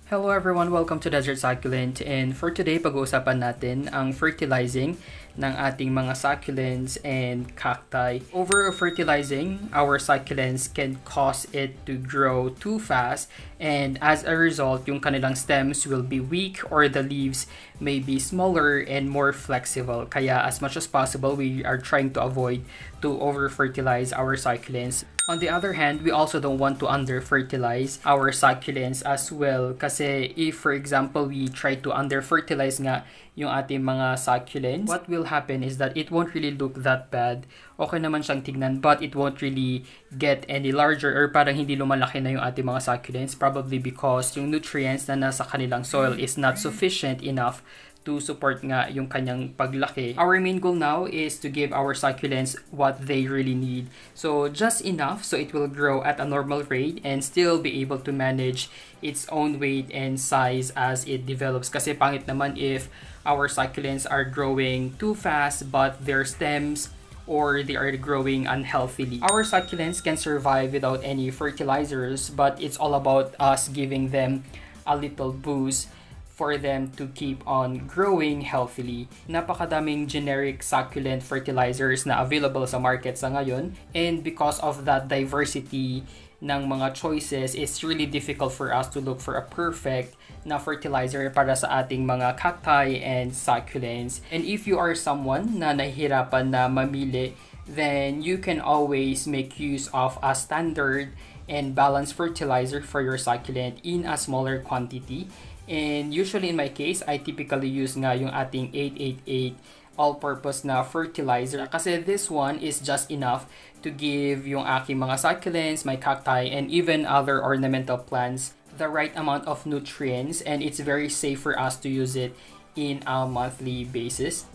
Hello everyone, welcome to Desert Succulent, and for today pag-uusapan natin ang fertilizing ng ating mga succulents and cacti. Over-fertilizing our succulents can cause it to grow too fast, and as a result, yung kanilang stems will be weak or the leaves may be smaller and more flexible. Kaya as much as possible, we are trying to avoid to over-fertilize our succulents. On the other hand, we also don't want to under-fertilize our succulents as well. Kasi if, for example, we try to under-fertilize nga yung ating mga succulents, what will happen is that it won't really look that bad. Okay naman siyang tignan, but it won't really get any larger or parang hindi lumalaki na yung ating mga succulents. Probably because yung nutrients na nasa kanilang soil is not sufficient enough to support nga yung kanyang paglaki. Our main goal now is to give our succulents what they really need. So just enough so it will grow at a normal rate and still be able to manage its own weight and size as it develops. Kasi pangit naman if our succulents are growing too fast but their stems or they are growing unhealthily. Our succulents can survive without any fertilizers, but it's all about us giving them a little boost for them to keep on growing healthily. Napakadaming generic succulent fertilizers na available sa market sa ngayon, and because of that diversity ng mga choices, it's really difficult for us to look for a perfect na fertilizer para sa ating mga cacti and succulents. And if you are someone na nahihirapan na mamili, then you can always make use of a standard and balanced fertilizer for your succulent in a smaller quantity. And usually in my case, I typically use nga yung ating 888 all-purpose na fertilizer kasi this one is just enough to give yung aking mga succulents, my cacti, and even other ornamental plants the right amount of nutrients, and it's very safe for us to use it in a monthly basis.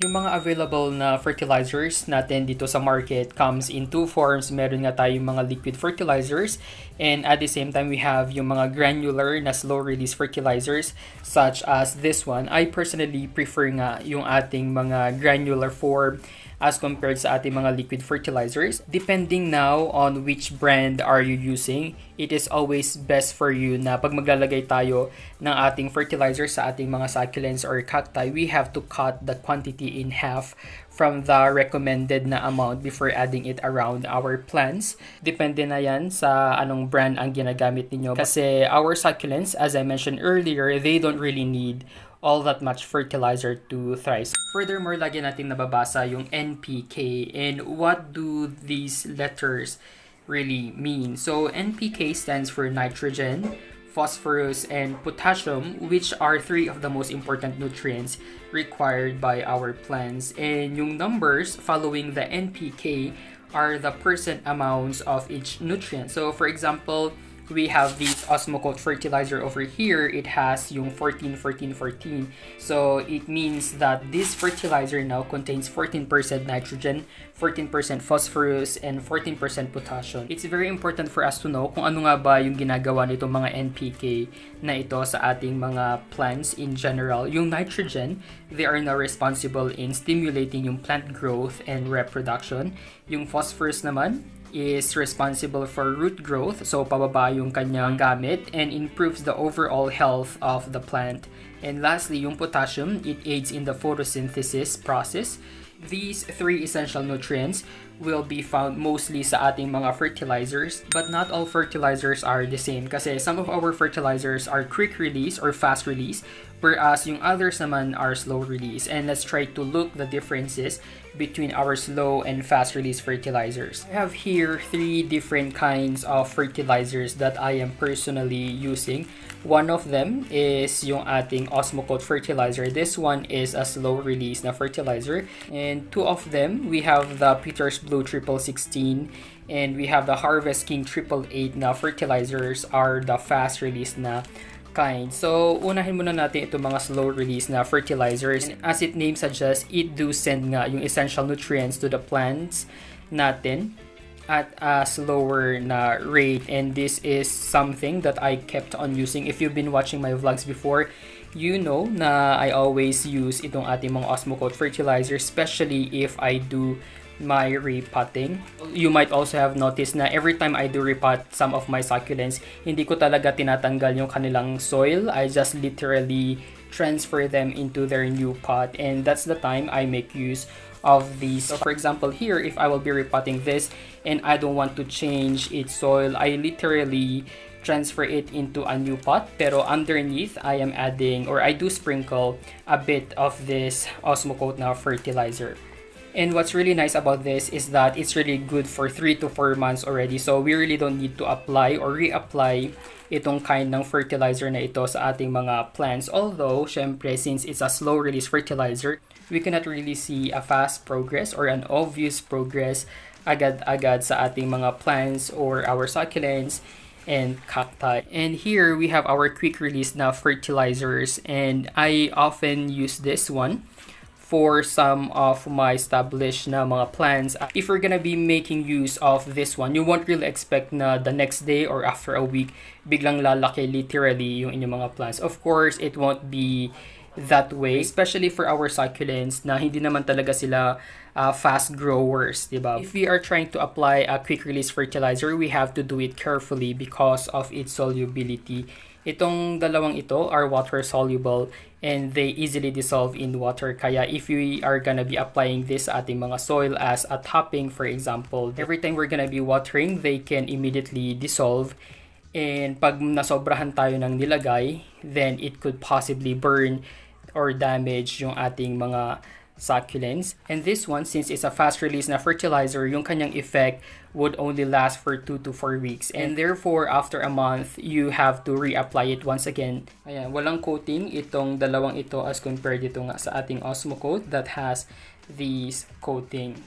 Yung mga available na fertilizers natin dito sa market comes in two forms. Meron nga tayong mga liquid fertilizers, and at the same time we have yung mga granular na slow release fertilizers such as this one. I personally prefer nga yung ating mga granular form as compared sa ating mga liquid fertilizers. Depending now on which brand are you using, it is always best for you na pag maglalagay tayo ng ating fertilizer sa ating mga succulents or cacti, we have to cut the quantity in half from the recommended na amount before adding it around our plants. Depende na yan sa anong brand ang ginagamit ninyo. Kasi our succulents, as I mentioned earlier, they don't really need all that much fertilizer to thrive. Furthermore, lagi natin nababasa yung NPK, and what do these letters really mean? So NPK stands for nitrogen, phosphorus, and potassium, which are three of the most important nutrients required by our plants. And yung numbers following the NPK are the percent amounts of each nutrient. So for example, we have this Osmocote fertilizer over here. It has yung 14, 14, 14. So it means that this fertilizer now contains 14% nitrogen, 14% phosphorus, and 14% potassium. It's very important for us to know kung ano nga ba yung ginagawa nitong mga NPK na ito sa ating mga plants in general. Yung nitrogen, they are now responsible in stimulating yung plant growth and reproduction. Yung phosphorus naman is responsible for root growth, so pababa yung kanyang gamit, and improves the overall health of the plant. And lastly, yung potassium, it aids in the photosynthesis process. These three essential nutrients will be found mostly sa ating mga fertilizers, but not all fertilizers are the same kasi some of our fertilizers are quick release or fast release, whereas yung others naman are slow release. And let's try to look the differences between our slow and fast release fertilizers. I have here three different kinds of fertilizers that I am personally using. One of them is yung ating Osmocote fertilizer. This one is a slow release na fertilizer. And two of them, we have the Peter's Blue 1616 and we have the Harvest King 888 na fertilizers are the fast release na kind. So, unahin muna natin itong mga slow release na fertilizers. And as its name suggests, it do send nga yung essential nutrients to the plants natin at a slower na rate, and this is something that I kept on using. If you've been watching my vlogs before, you know na I always use itong ating mga Osmocote fertilizer, especially if I do my repotting. You might also have noticed na every time I do repot some of my succulents, hindi ko talaga tinatanggal yung kanilang soil. I just literally transfer them into their new pot, and that's the time I make use of these. So for example here, if I will be repotting this and I don't want to change its soil, I literally transfer it into a new pot, pero underneath I am adding, or I do sprinkle a bit of this Osmocote na fertilizer. And what's really nice about this is that it's really good for 3 to 4 months already. So we really don't need to apply or reapply itong kind ng fertilizer na ito sa ating mga plants. Although, syempre, since it's a slow release fertilizer, we cannot really see a fast progress or an obvious progress agad-agad sa ating mga plants or our succulents and cacti. And here we have our quick release na fertilizers, and I often use this one for some of my established na mga plants. If you're gonna be making use of this one, you won't really expect na the next day or after a week biglang lalaki literally yung inyong mga plants. Of course, it won't be that way, especially for our succulents na hindi naman talaga sila fast growers, diba? If we are trying to apply a quick release fertilizer, we have to do it carefully because of its solubility. Itong dalawang ito are water soluble and they easily dissolve in water. Kaya if we are gonna be applying this sa ating mga soil as a topping, for example, every time we're gonna be watering, they can immediately dissolve. And pag nasobrahan tayo ng nilagay, then it could possibly burn or damage yung ating mga succulents. And this one, since it's a fast release na fertilizer, yung kanyang effect would only last for 2 to 4 weeks. And therefore, after a month, you have to reapply it once again. Ayan, walang coating itong dalawang ito as compared dito nga sa ating Osmocote that has this coating.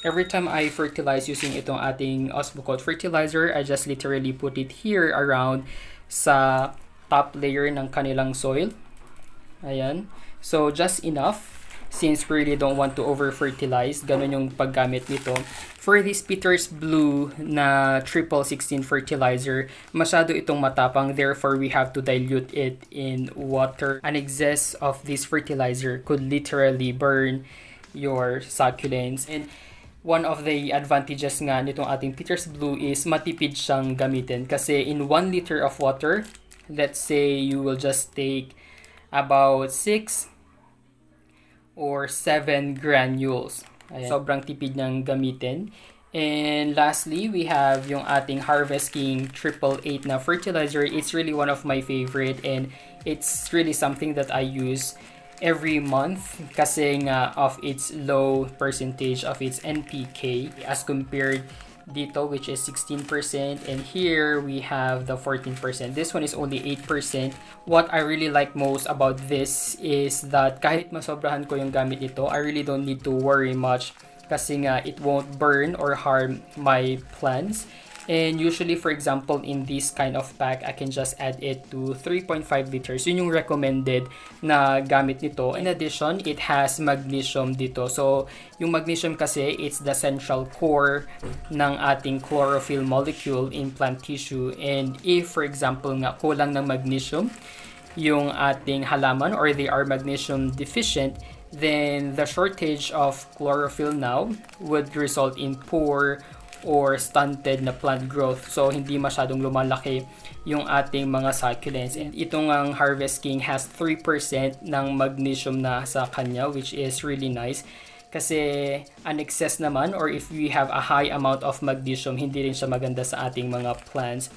Every time I fertilize using itong ating Osmocote fertilizer, I just literally put it here around sa top layer ng kanilang soil. Ayan. So, just enough since we really don't want to over-fertilize. Ganun yung paggamit nito. For this Peter's Blue na 1616 fertilizer, masyado itong matapang. Therefore, we have to dilute it in water. An excess of this fertilizer could literally burn your succulents. And one of the advantages nga nitong ating Peter's Blue is matipid siyang gamitin. Kasi in 1 liter of water, let's say you will just take about 6 or 7 granules. Ayan. Sobrang tipid niyang gamitin. And lastly, we have yung ating Harvest King 888 na fertilizer. It's really one of my favorite and it's really something that I use every month kasi nga of its low percentage of its NPK as compared dito, which is 16%, and here we have the 14%. This one is only 8%. What I really like most about this is that kahit masobrahan ko yung gamit nito, I really don't need to worry much kasi nga it won't burn or harm my plants. And usually, for example, in this kind of pack, I can just add it to 3.5 liters. Yun yung recommended na gamit nito. In addition, it has magnesium dito. So, yung magnesium kasi, it's the central core ng ating chlorophyll molecule in plant tissue. And if, for example, nga kulang ng magnesium yung ating halaman or they are magnesium deficient, then the shortage of chlorophyll now would result in poor or stunted na plant growth. So, hindi masyadong lumalaki yung ating mga succulents. And itong ang Harvest King has 3% ng magnesium na sa kanya, which is really nice. Kasi an excess naman, or if we have a high amount of magnesium, hindi rin siya maganda sa ating mga plants.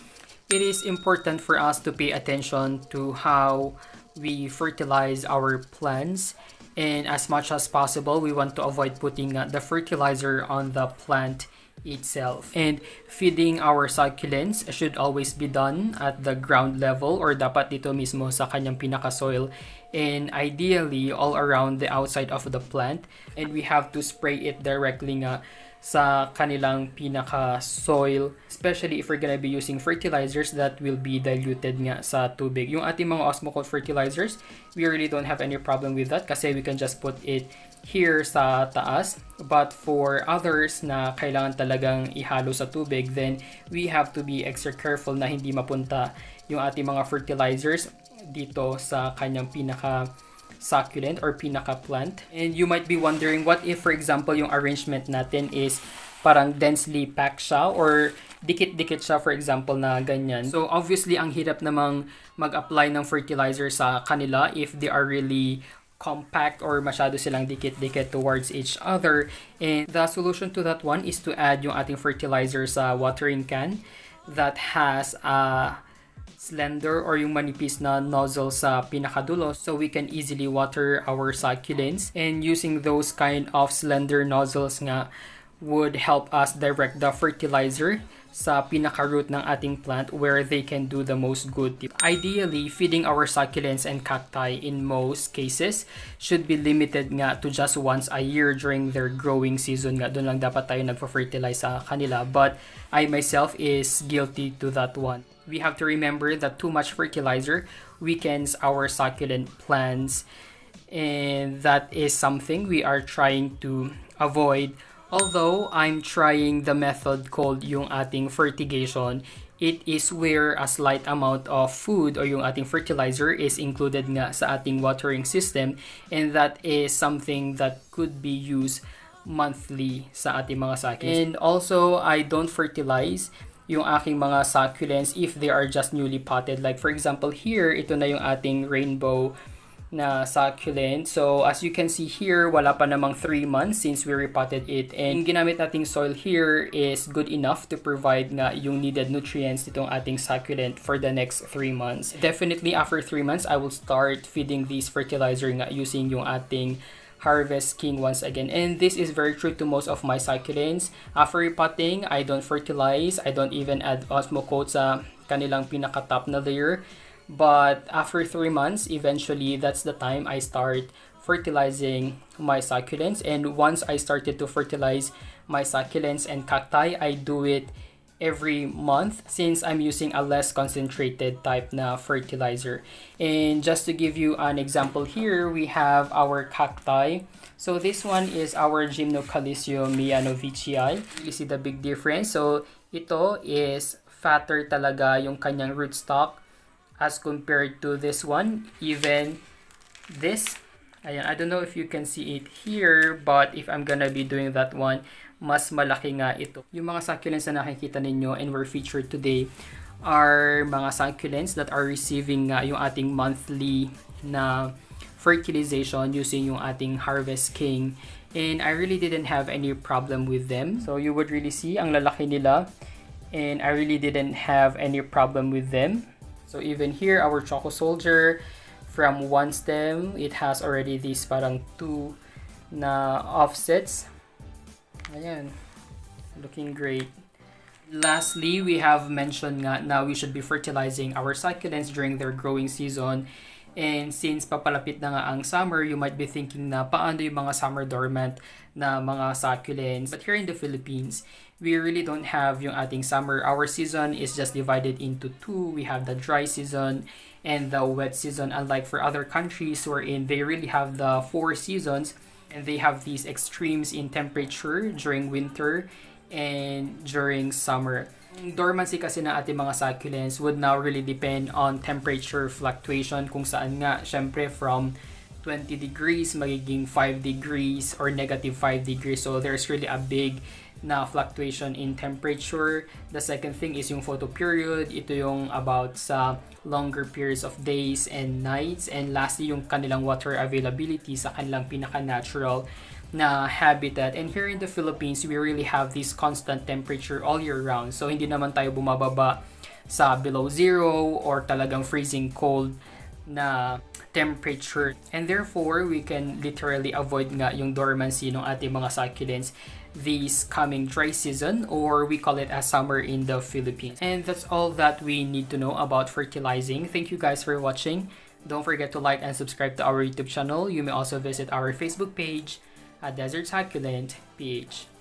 It is important for us to pay attention to how we fertilize our plants. And as much as possible, we want to avoid putting the fertilizer on the plant itself. And feeding our succulents should always be done at the ground level or dapat dito mismo sa kanyang pinaka-soil, and ideally all around the outside of the plant. And we have to spray it directly nga sa kanilang pinaka-soil, especially if we're gonna be using fertilizers that will be diluted nga sa tubig. Yung ating mga Osmocote fertilizers, we really don't have any problem with that kasi we can just put it here sa taas. But for others na kailangan talagang ihalo sa tubig, then we have to be extra careful na hindi mapunta yung ating mga fertilizers dito sa kanyang pinaka succulent or pinaka-plant. And you might be wondering, what if, for example, yung arrangement natin is parang densely packed siya or dikit-dikit siya, for example, na ganyan. So, obviously, ang hirap namang mag-apply ng fertilizer sa kanila if they are really compact or masyado silang dikit-dikit towards each other. And the solution to that one is to add yung ating fertilizer sa watering can that has a slender or yung manipis na nozzle sa pinakadulo, so we can easily water our succulents. And using those kind of slender nozzles nga would help us direct the fertilizer sa pinaka-root ng ating plant where they can do the most good. Ideally, feeding our succulents and cacti in most cases should be limited nga to just once a year during their growing season nga. Doon lang dapat tayo nagpa-fertilize sa kanila. But I myself is guilty to that one. We have to remember that too much fertilizer weakens our succulent plants, and that is something we are trying to avoid. Although I'm trying the method called yung ating fertigation, it is where a slight amount of food or yung ating fertilizer is included nga sa ating watering system, and that is something that could be used monthly sa ating mga succulents. And also, I don't fertilize yung aking mga succulents if they are just newly potted. Like for example here, ito na yung ating rainbow na succulent. So as you can see here, wala pa namang 3 months since we repotted it. And ginamit nating soil here is good enough to provide nga yung needed nutrients nitong ating succulent for the next 3 months. Definitely after 3 months, I will start feeding these fertilizer nga using yung ating Harvest King once again. And this is very true to most of my succulents. After repotting, I don't fertilize. I don't even add Osmocote sa kanilang pinaka-top na layer. But after 3 months, eventually, that's the time I start fertilizing my succulents. And once I started to fertilize my succulents and cacti, I do it every month since I'm using a less concentrated type na fertilizer. And just to give you an example here, we have our cacti. So this one is our Gymnocalcium mianovicii. You see the big difference. So ito is fatter talaga yung kanyang rootstock as compared to this one. Even this, ayan, I don't know if you can see it here, but if I'm gonna be doing that one, mas malaki nga ito. Yung mga succulents na nakikita ninyo and were featured today are mga succulents that are receiving nga yung ating monthly na fertilization using yung ating Harvest King. And I really didn't have any problem with them. So you would really see ang lalaki nila, and I really didn't have any problem with them. So even here, our Choco Soldier, from one stem, it has already these parang 2 na offsets. Ayan, looking great. Lastly, we have mentioned nga na we should be fertilizing our succulents during their growing season. And since papalapit na nga ang summer, you might be thinking na paano yung mga summer dormant na mga succulents. But here in the Philippines, we really don't have yung ating summer. Our season is just divided into 2. We have the dry season and the wet season, unlike for other countries wherein they really have the 4 seasons. And they have these extremes in temperature during winter and during summer. Dormancy kasi na ating mga succulents would now really depend on temperature fluctuation, kung saan nga, syempre from 20 degrees magiging 5 degrees or negative 5 degrees. So there's really a big na fluctuation in temperature. The second thing is yung photo period. Ito yung about sa longer periods of days and nights. And lastly, yung kanilang water availability sa kanilang pinaka-natural na habitat. And here in the Philippines, we really have this constant temperature all year round. So hindi naman tayo bumababa sa below zero or talagang freezing cold na temperature. And therefore, we can literally avoid nga yung dormancy ng ating mga succulents this coming dry season, or we call it as summer in the Philippines. And that's all that we need to know about fertilizing. Thank you guys for watching. Don't forget to like and subscribe to our YouTube channel. You may also visit our Facebook page at Desert Succulent PH.